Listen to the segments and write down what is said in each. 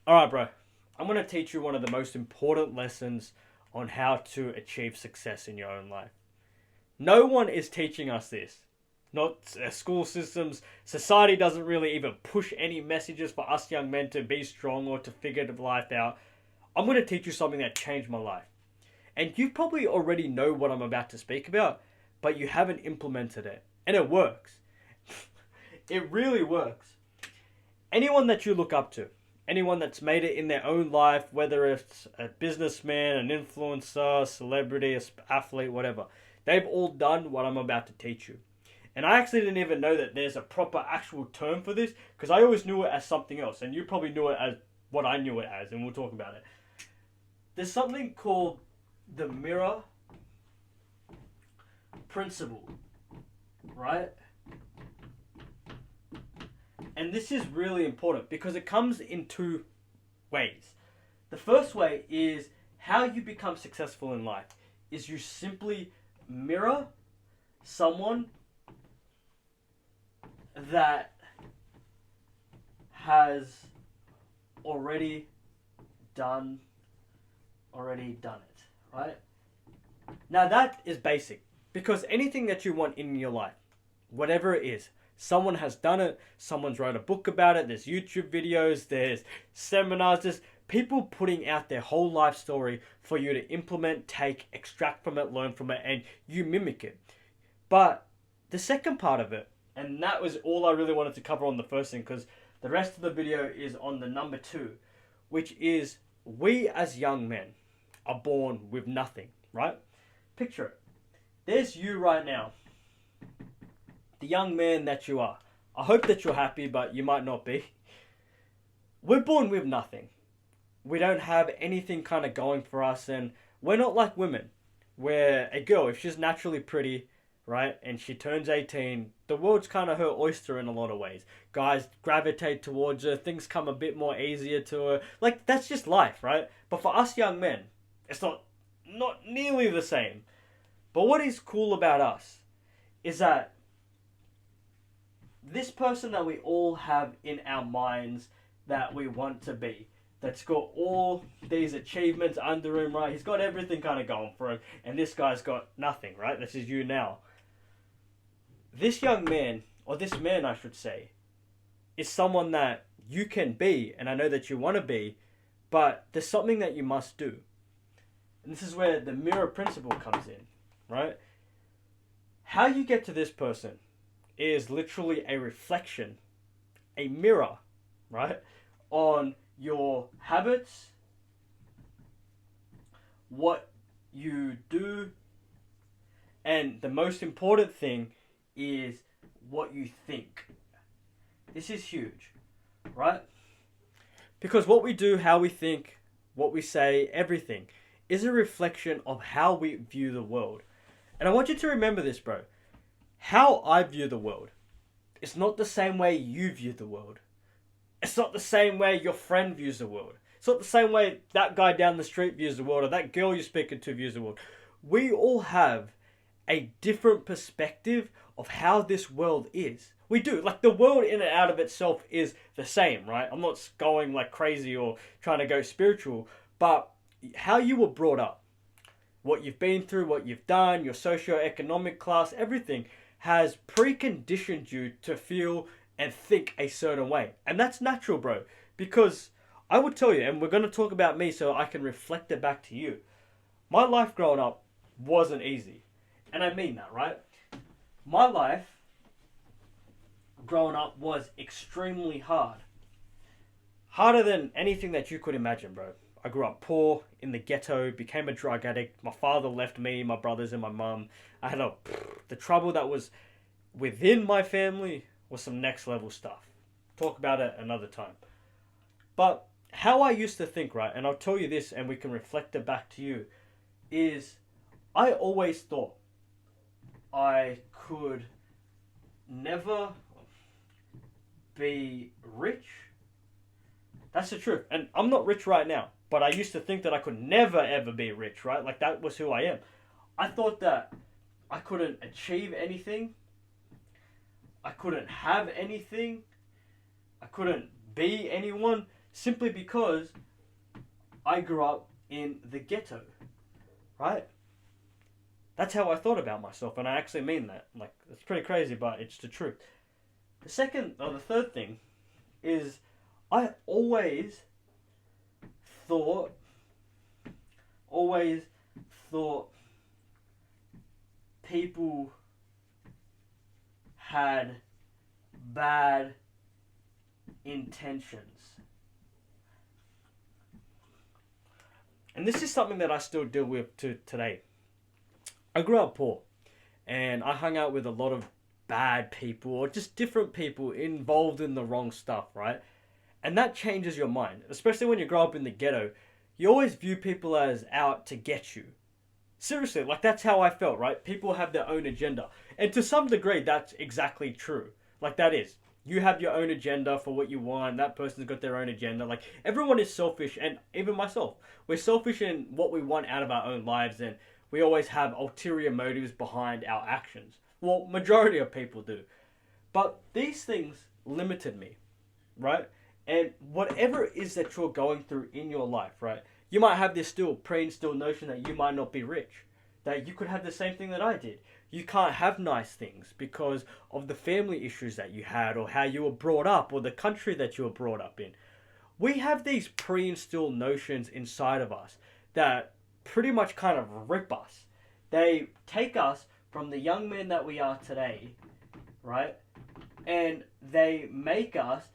Alright, bro. I'm going to teach you one of the most important lessons on how to achieve success in your own life. No one is teaching us this. Not school systems. Society doesn't really even push any messages for us young men to be strong or to figure life out. I'm going to teach you something that changed my life. And you probably already know what I'm about to speak about, but you haven't implemented it. And it works. It really works. Anyone that you look up to, anyone that's made it in their own life, whether it's a businessman, an influencer, celebrity, athlete, whatever, they've all done what I'm about to teach you. And I actually didn't even know that there's a proper actual term for this, because I always knew it as something else, and you probably knew it as what I knew it as, and we'll talk about it. There's something called the mirror principle, right? And this is really important because it comes in two ways. The first way is how you become successful in life is you simply mirror someone that has already done it, right? Now that is basic because anything that you want in your life, whatever it is, someone has done it, someone's wrote a book about it, there's YouTube videos, there's seminars, there's people putting out their whole life story for you to implement, take, extract from it, learn from it, and you mimic it. But the second part of it, and that was all I really wanted to cover on the first thing, because the rest of the video is on the number 2, which is we as young men are born with nothing, right? Picture it. There's you right now. The young man that you are. I hope that you're happy, but you might not be. We're born with nothing. We don't have anything kind of going for us, and we're not like women, where a girl, if she's naturally pretty, right, and she turns 18, the world's kind of her oyster in a lot of ways. Guys gravitate towards her, things come a bit more easier to her. Like, that's just life, right? But for us young men, it's not nearly the same. But what is cool about us is that this person that we all have in our minds that we want to be, that's got all these achievements under him, right? He's got everything kind of going for him, and this guy's got nothing, right? This is you now. This young man, or this man I should say, is someone that you can be, and I know that you want to be, but there's something that you must do. And this is where the mirror principle comes in, right? How you get to this person is literally a reflection, a mirror, right, on your habits, what you do, and the most important thing is what you think. This is huge, right? Because what we do, how we think, what we say, everything is a reflection of how we view the world. And I want you to remember this, bro. How I view the world is not the same way you view the world. It's not the same way your friend views the world. It's not the same way that guy down the street views the world or that girl you're speaking to views the world. We all have a different perspective of how this world is. We do. Like, the world in and out of itself is the same, right? I'm not going like crazy or trying to go spiritual, but how you were brought up, what you've been through, what you've done, your socio-economic class, everything has preconditioned you to feel and think a certain way. And that's natural, bro. Because I would tell you, and we're going to talk about me so I can reflect it back to you. My life growing up wasn't easy. And I mean that, right? My life growing up was extremely hard. Harder than anything that you could imagine, bro. I grew up poor, in the ghetto, became a drug addict. My father left me, my brothers and my mum. I had the trouble that was within my family was some next level stuff. Talk about it another time. But how I used to think, right, and I'll tell you this and we can reflect it back to you, is I always thought I could never be rich. That's the truth. And I'm not rich right now. But I used to think that I could never ever be rich, right? Like, that was who I am. I thought that I couldn't achieve anything. I couldn't have anything. I couldn't be anyone simply because I grew up in the ghetto, right? That's how I thought about myself, and I actually mean that. Like, it's pretty crazy, but it's the truth. The third thing is I thought, always thought people had bad intentions. And this is something that I still deal with to today. I grew up poor, and I hung out with a lot of bad people, or just different people involved in the wrong stuff, right? And that changes your mind, especially when you grow up in the ghetto. You always view people as out to get you. Seriously, like, that's how I felt, right? People have their own agenda. And to some degree, that's exactly true. Like, that is. You have your own agenda for what you want. That person's got their own agenda. Like, everyone is selfish, and even myself. We're selfish in what we want out of our own lives, and we always have ulterior motives behind our actions. Well, majority of people do. But these things limited me, right? And whatever it is that you're going through in your life, right? You might have this still pre-instilled notion that you might not be rich. That you could have the same thing that I did. You can't have nice things because of the family issues that you had, or how you were brought up, or the country that you were brought up in. We have these pre-instilled notions inside of us that pretty much kind of rip us. They take us from the young men that we are today, right? And they make us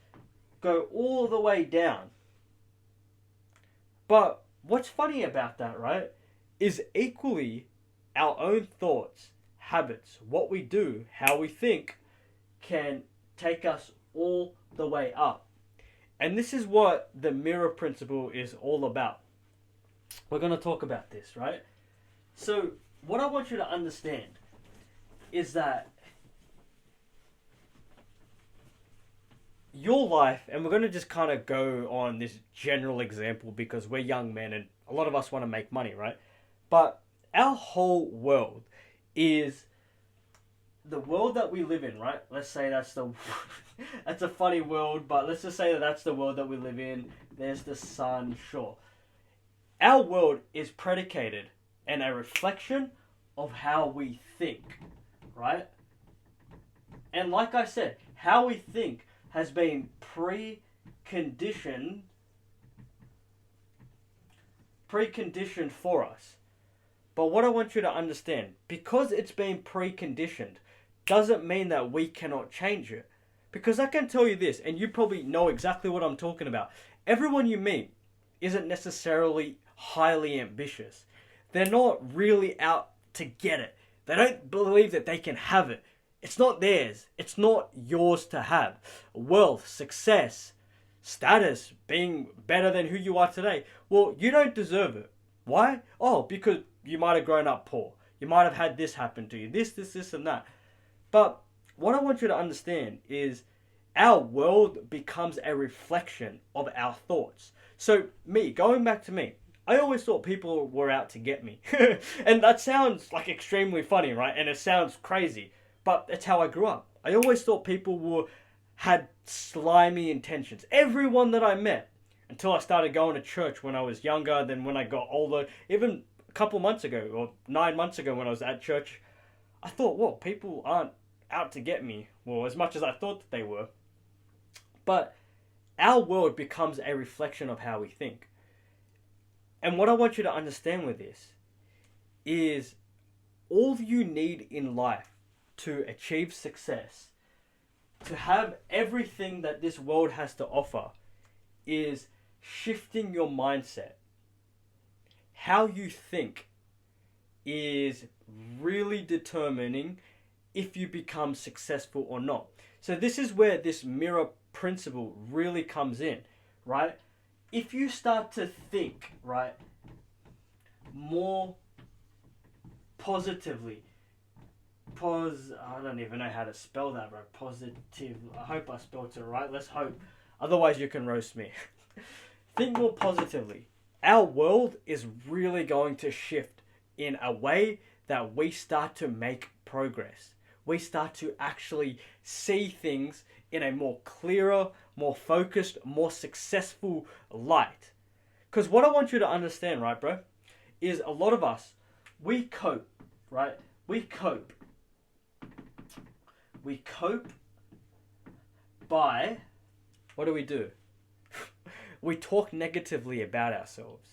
go all the way down. But what's funny about that, right, is equally our own thoughts, habits, what we do, how we think, can take us all the way up. And this is what the mirror principle is all about. We're going to talk about this, right? So, what I want you to understand is that your life, and we're going to just kind of go on this general example because we're young men and a lot of us want to make money, right? But our whole world is the world that we live in, right? Let's say that's that's a funny world, but let's just say that that's the world that we live in. There's the sun, sure. Our world is predicated and a reflection of how we think, right? And like I said, how we think has been preconditioned for us. But what I want you to understand, because it's been preconditioned, doesn't mean that we cannot change it. Because I can tell you this, and you probably know exactly what I'm talking about. Everyone you meet isn't necessarily highly ambitious. They're not really out to get it. They don't believe that they can have it. It's not theirs. It's not yours to have. Wealth, success, status, being better than who you are today. Well, you don't deserve it. Why? Oh, because you might have grown up poor. You might have had this happen to you. This, and that. But what I want you to understand is our world becomes a reflection of our thoughts. So going back to me, I always thought people were out to get me. And that sounds like extremely funny, right? And it sounds crazy. But it's how I grew up. I always thought people had slimy intentions. Everyone that I met, until I started going to church when I was younger, then when I got older, even a couple months ago, or 9 months ago when I was at church, I thought, well, people aren't out to get me. Well, as much as I thought that they were. But our world becomes a reflection of how we think. And what I want you to understand with this is all you need in life to achieve success, to have everything that this world has to offer, is shifting your mindset. How you think is really determining if you become successful or not. So this is where this mirror principle really comes in, right? If you start to think, right, more positively, I don't even know how to spell that, bro. Positive. I hope I spelled it right. Let's hope. Otherwise, you can roast me. Think more positively. Our world is really going to shift in a way that we start to make progress. We start to actually see things in a more clearer, more focused, more successful light. Because what I want you to understand, right, bro, is a lot of us, we cope, right? We cope by, what do? We talk negatively about ourselves.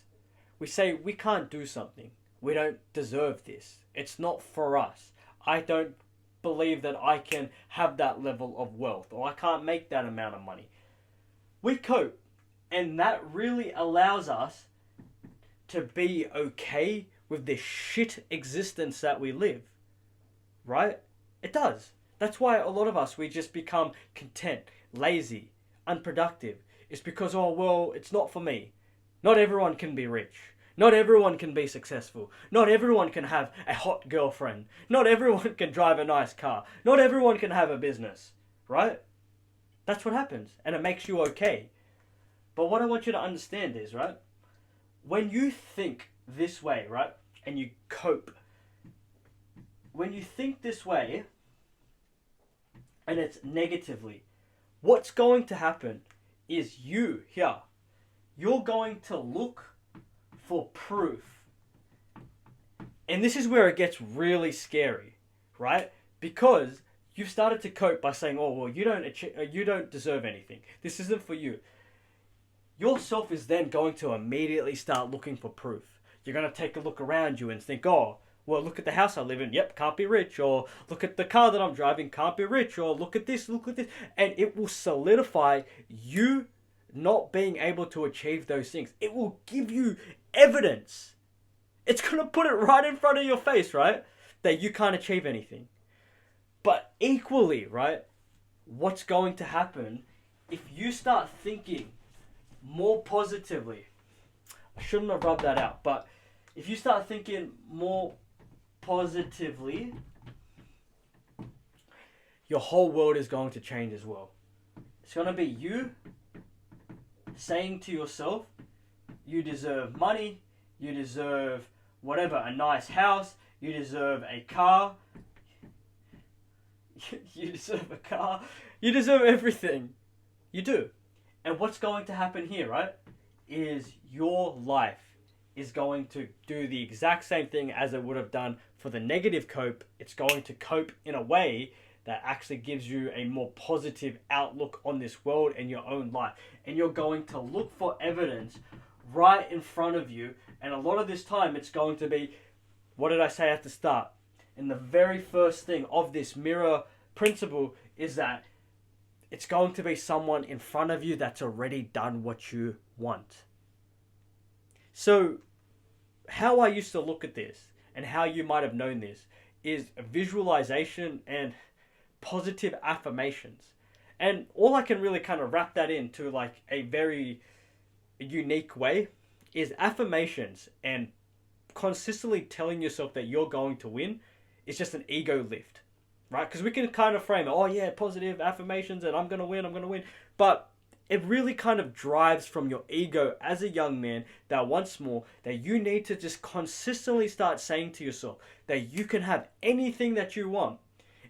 We say we can't do something. We don't deserve this. It's not for us. I don't believe that I can have that level of wealth, or I can't make that amount of money. We cope, and that really allows us to be okay with this shit existence that we live. Right? It does. That's why a lot of us, we just become content, lazy, unproductive. It's because, oh, well, it's not for me. Not everyone can be rich. Not everyone can be successful. Not everyone can have a hot girlfriend. Not everyone can drive a nice car. Not everyone can have a business. Right? That's what happens. And it makes you okay. But what I want you to understand is, right? When you think this way, right? And you cope. When you think this way, and it's negatively, what's going to happen is you're going to look for proof. And this is where it gets really scary, right? Because you've started to cope by saying, oh, well, you don't deserve anything. This isn't for you. Yourself is then going to immediately start looking for proof. You're going to take a look around you and think, oh, well, look at the house I live in. Yep, can't be rich. Or look at the car that I'm driving. Can't be rich. Or look at this. And it will solidify you not being able to achieve those things. It will give you evidence. It's going to put it right in front of your face, right? That you can't achieve anything. But equally, right? What's going to happen if you start thinking more positively? I shouldn't have rubbed that out. But if you start thinking more positively, your whole world is going to change as well. It's going to be you saying to yourself, you deserve money, you deserve whatever, a nice house, you deserve a car, you deserve a car, you deserve everything. You do. And what's going to happen here, right, is your life is going to do the exact same thing as it would have done for the negative cope. It's going to cope in a way that actually gives you a more positive outlook on this world and your own life. And you're going to look for evidence right in front of you. And a lot of this time it's going to be, what did I say at the start? And the very first thing of this mirror principle is that it's going to be someone in front of you that's already done what you want. So how I used to look at this, and how you might have known this, is visualization and positive affirmations. And all I can really kind of wrap that into like a very unique way is affirmations and consistently telling yourself that you're going to win is just an ego lift, right? Because we can kind of frame it, oh yeah, positive affirmations and I'm going to win. But it really kind of drives from your ego as a young man that once more, that you need to just consistently start saying to yourself that you can have anything that you want.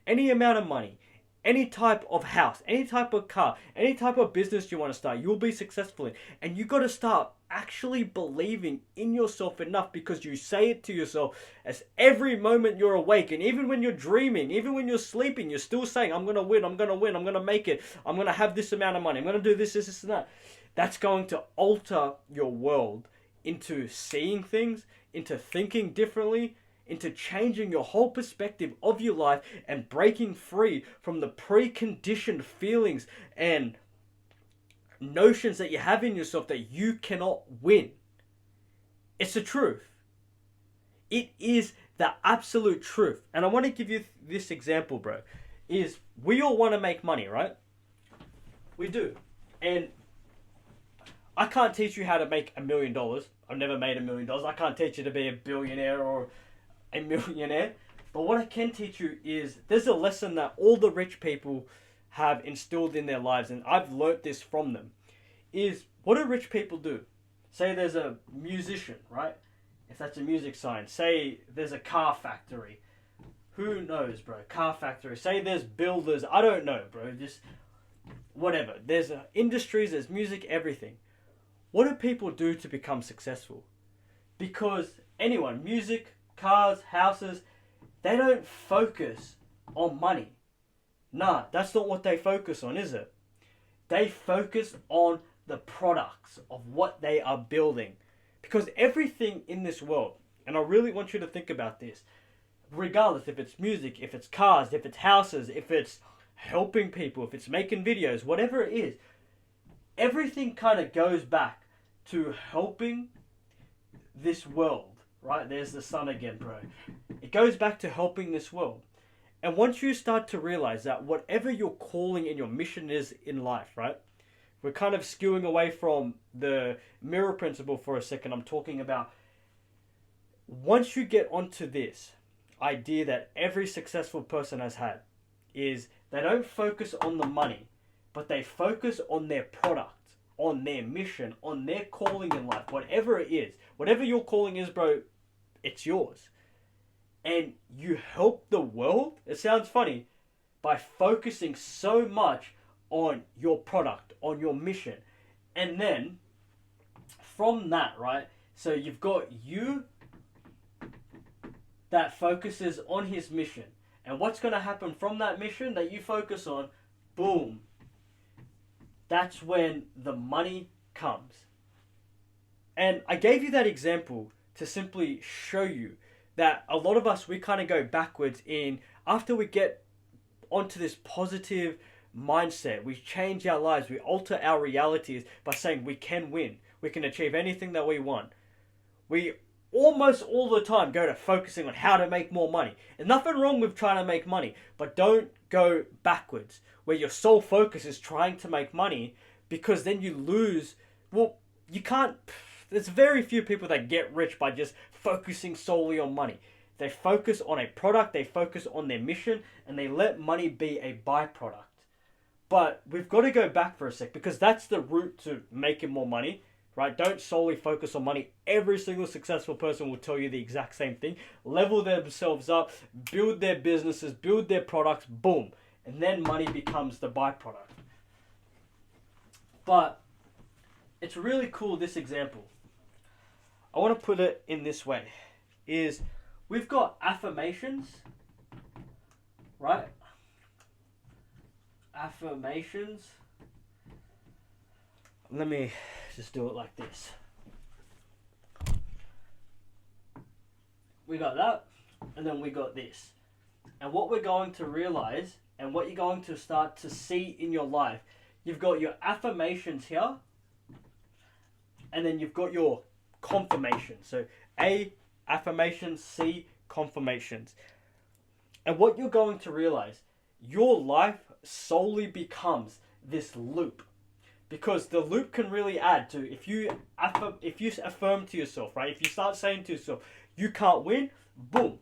Any amount of money, any type of house, any type of car, any type of business you want to start, you'll be successful in. And you got to start actually believing in yourself enough, because you say it to yourself as every moment you're awake. And even when you're dreaming, even when you're sleeping, you're still saying, I'm going to win, I'm going to make it, I'm going to have this amount of money, I'm going to do this, and that. That's going to alter your world into seeing things, into thinking differently, into changing your whole perspective of your life and breaking free from the preconditioned feelings and notions that you have in yourself that you cannot win. It's the truth. It is the absolute truth. And I want to give you this example, bro. Is we all want to make money, right? We do. And I can't teach you how to make $1 million. I've never made $1 million. I can't teach you to be a billionaire or a millionaire. But what I can teach you is there's a lesson that all the rich people have instilled in their lives, and I've learnt this from them, is what do rich people do? Say there's a musician, right? If that's a music sign. Say there's a car factory. Who knows, bro? Car factory. Say there's builders. I don't know, bro. Just whatever. There's industries, there's music, everything. What do people do to become successful? Because anyone, music, cars, houses, they don't focus on money. Nah, that's not what they focus on, is it? They focus on the products of what they are building. Because everything in this world, and I really want you to think about this, regardless if it's music, if it's cars, if it's houses, if it's helping people, if it's making videos, whatever it is, everything kind of goes back to helping this world, right? There's the sun again, bro. It goes back to helping this world. And once you start to realize that whatever your calling and your mission is in life, right? We're kind of skewing away from the mirror principle for a second. I'm talking about once you get onto this idea that every successful person has had is they don't focus on the money, but they focus on their product, on their mission, on their calling in life, whatever it is. Whatever your calling is, bro, it's yours. And you help the world, it sounds funny, by focusing so much on your product, on your mission. And then, from that, right, so you've got you that focuses on his mission. And what's going to happen from that mission that you focus on, boom, that's when the money comes. And I gave you that example to simply show you that a lot of us, we kind of go backwards in, after we get onto this positive mindset, we change our lives, we alter our realities by saying we can win, we can achieve anything that we want. We almost all the time go to focusing on how to make more money. And nothing wrong with trying to make money, but don't go backwards where your sole focus is trying to make money, because then you lose. Well, you can't. There's very few people that get rich by just focusing solely on money. They focus on a product, they focus on their mission, and they let money be a byproduct. But we've got to go back for a sec, because that's the route to making more money, right? Don't solely focus on money. Every single successful person will tell you the exact same thing. Level themselves up, build their businesses, build their products, boom. And then money becomes the byproduct. But it's really cool, this example. I want to put it in this way, is we've got affirmations, right? Affirmations. Let me just do it like this. We got that, and then we got this. And what we're going to realize, and what you're going to start to see in your life, you've got your affirmations here, and then you've got your confirmation. So A, affirmations, C, confirmations. And what you're going to realize, your life solely becomes this loop. Because the loop can really add to, if you affirm to yourself, right? If you start saying to yourself, you can't win, boom.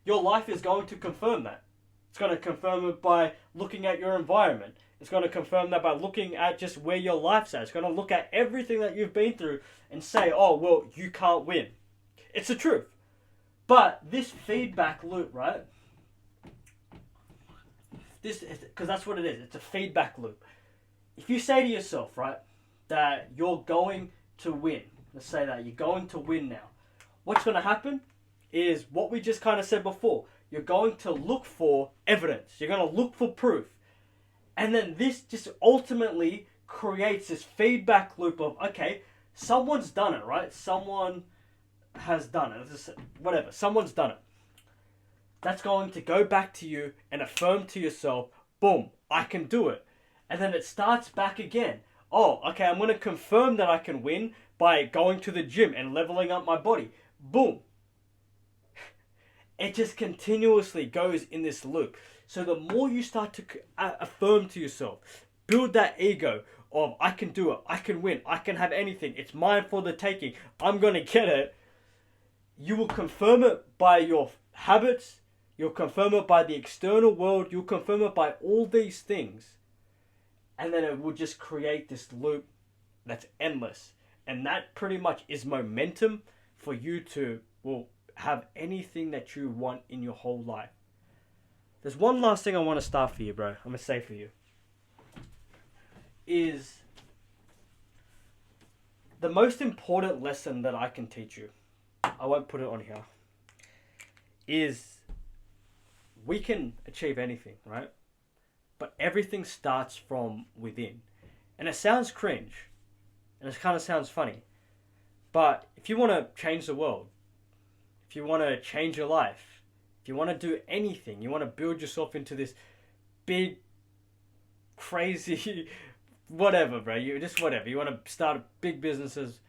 Your life is going to confirm that. It's going to confirm it by looking at your environment. It's going to confirm that by looking at just where your life's at. It's going to look at everything that you've been through and say, oh, well, you can't win. It's the truth. But this feedback loop, right? Because that's what it is. It's a feedback loop. If you say to yourself, right, that you're going to win, let's say that you're going to win now, what's going to happen is what we just kind of said before. You're going to look for evidence. You're going to look for proof. And then this just ultimately creates this feedback loop of, okay, someone's done it, right? Someone has done it. Whatever, someone's done it. That's going to go back to you and affirm to yourself, boom, I can do it. And then it starts back again. Oh, okay, I'm going to confirm that I can win by going to the gym and leveling up my body. Boom. It just continuously goes in this loop. So the more you start to affirm to yourself, build that ego of, I can do it, I can win, I can have anything, it's mine for the taking, I'm going to get it. You will confirm it by your habits, you'll confirm it by the external world, you'll confirm it by all these things. And then it will just create this loop that's endless. And that pretty much is momentum for you to, well, have anything that you want in your whole life. There's one last thing I want to start for you, bro. I'm going to say for you. is the most important lesson that I can teach you. I won't put it on here. Is we can achieve anything, right? But everything starts from within. And it sounds cringe. And it kind of sounds funny. But if you want to change the world, if you want to change your life, if you want to do anything, you want to build yourself into this big, crazy, whatever, bro. You just whatever. You want to start big businesses,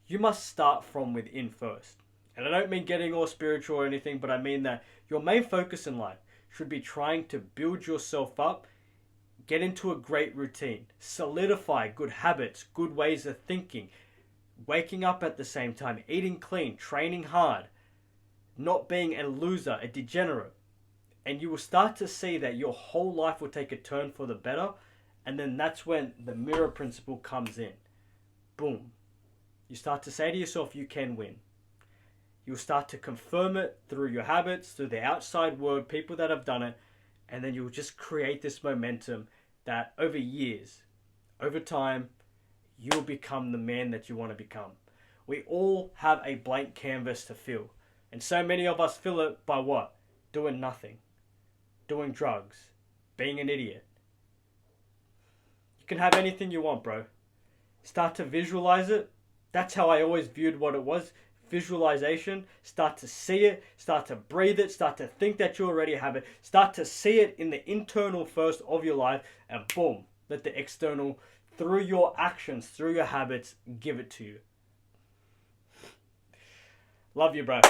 you must start from within first. And I don't mean getting all spiritual or anything, but I mean that your main focus in life should be trying to build yourself up, get into a great routine, solidify good habits, good ways of thinking, waking up at the same time, eating clean, training hard, not being a loser, a degenerate. And you will start to see that your whole life will take a turn for the better. And then that's when the mirror principle comes in. Boom. You start to say to yourself, you can win. You'll start to confirm it through your habits, through the outside world, people that have done it. And then you'll just create this momentum that over years, over time, you'll become the man that you want to become. We all have a blank canvas to fill. And so many of us fill it by what? Doing nothing. Doing drugs. Being an idiot. You can have anything you want, bro. Start to visualize it. That's how I always viewed what it was. Visualization. Start to see it. Start to breathe it. Start to think that you already have it. Start to see it in the internal first of your life. And boom. Let the external, through your actions, through your habits, give it to you. Love you, bro.